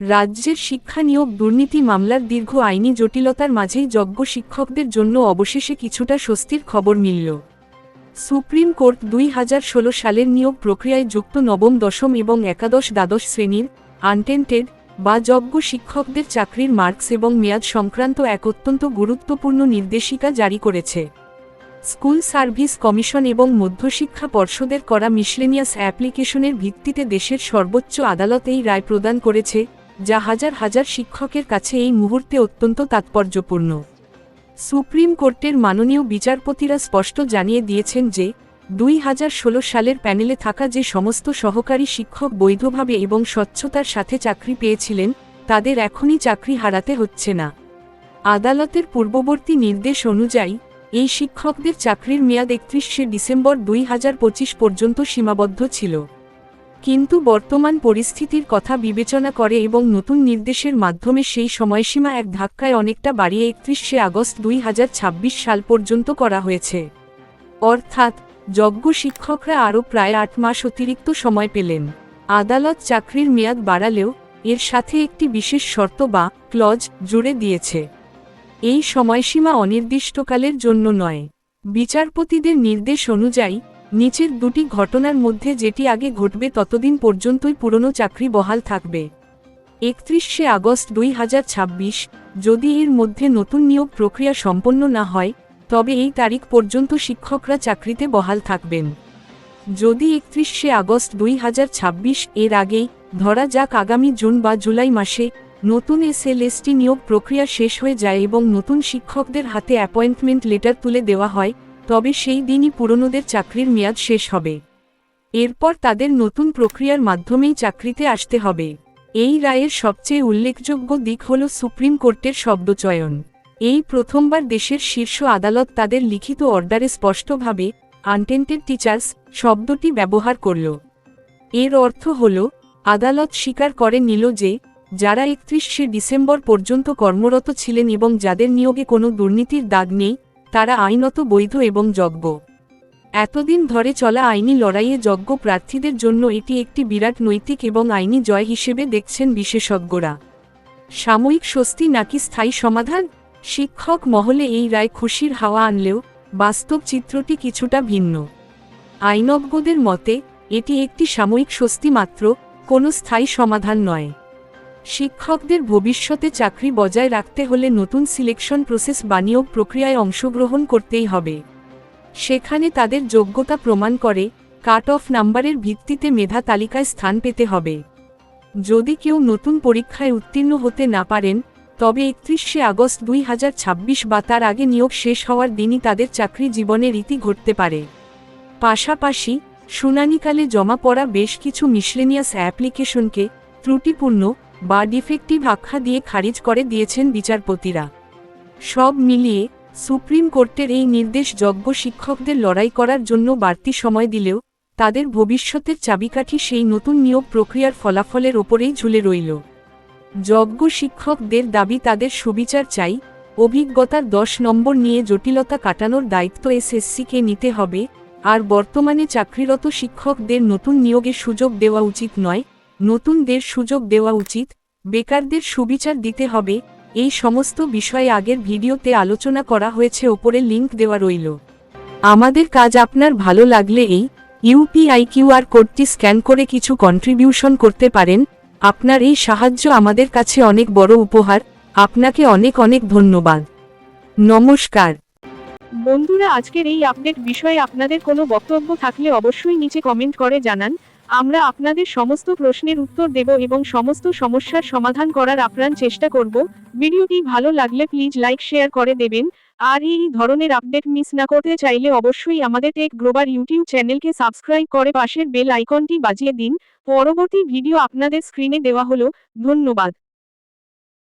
রাজ্যের শিক্ষা নিয়োগ দুর্নীতি মামলার দীর্ঘ আইনি জটিলতার মাঝেই যোগ্য শিক্ষকদের জন্য অবশেষে কিছুটা স্বস্তির খবর মিলল। সুপ্রিম কোর্ট 2016 সালের নিয়োগ প্রক্রিয়ায় যুক্ত নবম, দশম এবং একাদশ দ্বাদশ শ্রেণীর আনটেন্টেড বা যোগ্য শিক্ষকদের চাকরির মার্কস এবং মেয়াদ সংক্রান্ত এক অত্যন্ত গুরুত্বপূর্ণ নির্দেশিকা জারি করেছে। স্কুল সার্ভিস কমিশন এবং মধ্যশিক্ষা পর্ষদের করা মিসলেনিয়াস অ্যাপ্লিকেশনের ভিত্তিতে দেশের সর্বোচ্চ আদালত এই রায় প্রদান করেছে, যা হাজার হাজার শিক্ষকের কাছে এই মুহূর্তে অত্যন্ত তাৎপর্যপূর্ণ। সুপ্রিম কোর্টের মাননীয় বিচারপতিরা স্পষ্ট জানিয়ে দিয়েছেন যে 2016 সালের প্যানেলে থাকা যে সমস্ত সহকারী শিক্ষক বৈধভাবে এবং স্বচ্ছতার সাথে চাকরি পেয়েছিলেন, তাদের এখনই চাকরি হারাতে হচ্ছে না। আদালতের পূর্ববর্তী নির্দেশ অনুযায়ী এই শিক্ষকদের চাকরির মেয়াদ 31শে ডিসেম্বর 2025 পর্যন্ত সীমাবদ্ধ ছিল। কিন্তু বর্তমান পরিস্থিতির কথা বিবেচনা করে এবং নতুন নির্দেশের মাধ্যমে সেই সময়সীমা এক ধাক্কায় অনেকটা বাড়িয়ে 31শে আগস্ট 2026 সাল পর্যন্ত করা হয়েছে। অর্থাৎ যোগ্য শিক্ষকরা আরও প্রায় 8 মাস অতিরিক্ত সময় পেলেন। আদালত চাকরির মেয়াদ বাড়ালেও এর সাথে একটি বিশেষ শর্ত বা ক্লজ জুড়ে দিয়েছে। এই সময়সীমা অনির্দিষ্টকালের জন্য নয়। বিচারপতিদের নির্দেশ অনুযায়ী নিচের দুটি ঘটনার মধ্যে যেটি আগে ঘটবে ততদিন পর্যন্তই পুরনো চাকরি বহাল থাকবে। 31শে আগস্ট 2026, যদি এর মধ্যে নতুন নিয়োগ প্রক্রিয়া সম্পন্ন না হয়, তবে এই তারিখ পর্যন্ত শিক্ষকরা চাকরিতে বহাল থাকবেন। যদি 31শে আগস্ট 2026 এর আগেই, ধরা যাক আগামী জুন বা জুলাই মাসে, নতুন এসএলএসটি নিয়োগ প্রক্রিয়া শেষ হয়ে যায় এবং নতুন শিক্ষকদের হাতে অ্যাপয়েন্টমেন্ট লেটার তুলে দেওয়া হয়, তবে সেই দিনই পুরনোদের চাকরির মেয়াদ শেষ হবে। এরপর তাদের নতুন প্রক্রিয়ার মাধ্যমেই চাকরিতে আসতে হবে। এই রায়ের সবচেয়ে উল্লেখযোগ্য দিক হল সুপ্রিম কোর্টের শব্দচয়ন। এই প্রথমবার দেশের শীর্ষ আদালত তাদের লিখিত অর্ডারে স্পষ্টভাবে আনটেন্টেড টিচার্স শব্দটি ব্যবহার করল। এর অর্থ হল, আদালত স্বীকার করে নিল যে যারা 31শে ডিসেম্বর পর্যন্ত কর্মরত ছিলেন এবং যাদের নিয়োগে কোনো দুর্নীতির দাগ নেই, তারা আইনত বৈধ এবং যোগ্য। এতদিন ধরে চলা আইনি লড়াইয়ে যোগ্য প্রার্থীদের জন্য এটি একটি বিরাট নৈতিক এবং আইনি জয় হিসেবে দেখছেন বিশেষজ্ঞরা। সাময়িক স্বস্তি নাকি স্থায়ী সমাধান? শিক্ষক মহলে এই রায় খুশির হাওয়া আনলেও বাস্তব চিত্রটি কিছুটা ভিন্ন। আইনজ্ঞদের মতে এটি একটি সাময়িক স্বস্তি মাত্র, কোনো স্থায়ী সমাধান নয়। শিক্ষকদের ভবিষ্যতে চাকরি বজায় রাখতে হলে নতুন সিলেকশন প্রসেস বা নিয়োগ প্রক্রিয়ায় অংশগ্রহণ করতেই হবে। সেখানে তাদের যোগ্যতা প্রমাণ করে কাট অফ নাম্বারের ভিত্তিতে মেধা তালিকায় স্থান পেতে হবে। যদি কেউ নতুন পরীক্ষায় উত্তীর্ণ হতে না পারেন, তবে 31শে আগস্ট 2026 বা তার আগে নিয়োগ শেষ হওয়ার দিনই তাদের চাকরি জীবনের রীতি ঘটতে পারে। পাশাপাশি শুনানিকালে জমা পড়া বেশ কিছু মিসলেনিয়াস অ্যাপ্লিকেশনকে ত্রুটিপূর্ণ বা ডিফেক্টিভ আখ্যা দিয়ে খারিজ করে দিয়েছেন বিচারপতিরা। সব মিলিয়ে সুপ্রিম কোর্টের এই নির্দেশ যোগ্য শিক্ষকদের লড়াই করার জন্য বাড়তি সময় দিলেও তাদের ভবিষ্যতের চাবিকাঠি সেই নতুন নিয়োগ প্রক্রিয়ার ফলাফলের ওপরেই ঝুলে রইল। যোগ্য শিক্ষকদের দাবি তাদের সুবিচার চাই, অভিজ্ঞতার 10 নম্বর নিয়ে জটিলতা কাটানোর দায়িত্ব এসএসসিকে নিতে হবে, আর বর্তমানে চাকরিরত শিক্ষকদের নতুন নিয়োগে সুযোগ দেওয়া উচিত নয়, নতুনদের সুযোগ দেওয়া উচিত, বেকারদের সুবিচার দিতে হবে। এই সমস্ত বিষয়ে আগের ভিডিওতে আলোচনা করা হয়েছে, ওপরে লিংক দেওয়া রইল। আমাদের কাজ আপনার ভালো লাগলে এই ইউপিআই কিউআর কোডটি স্ক্যান করে কিছু কন্ট্রিবিউশন করতে পারেন। আপনার এই সাহায্য আমাদের কাছে অনেক বড় উপহার। আপনাকে অনেক অনেক ধন্যবাদ। নমস্কার বন্ধুরা, আজকের এই আপডেট বিষয়ে আপনাদের কোনো বক্তব্য থাকলে অবশ্যই নিচে কমেন্ট করে জানান। আমরা আপনাদের সমস্ত প্রশ্নের উত্তর দেব এবং সমস্ত সমস্যার সমাধান করার আপ্রাণ চেষ্টা করব। ভিডিওটি ভালো লাগলে প্লিজ লাইক শেয়ার করে দেবেন। আর এই ধরনের আপডেট মিস না করতে চাইলে অবশ্যই আমাদের টেক গ্লোবাল ইউটিউব চ্যানেলকে সাবস্ক্রাইব করে পাশের বেল আইকনটি বাজিয়ে দিন। পরবর্তী ভিডিও আপনাদের স্ক্রিনে দেওয়া হলো। ধন্যবাদ।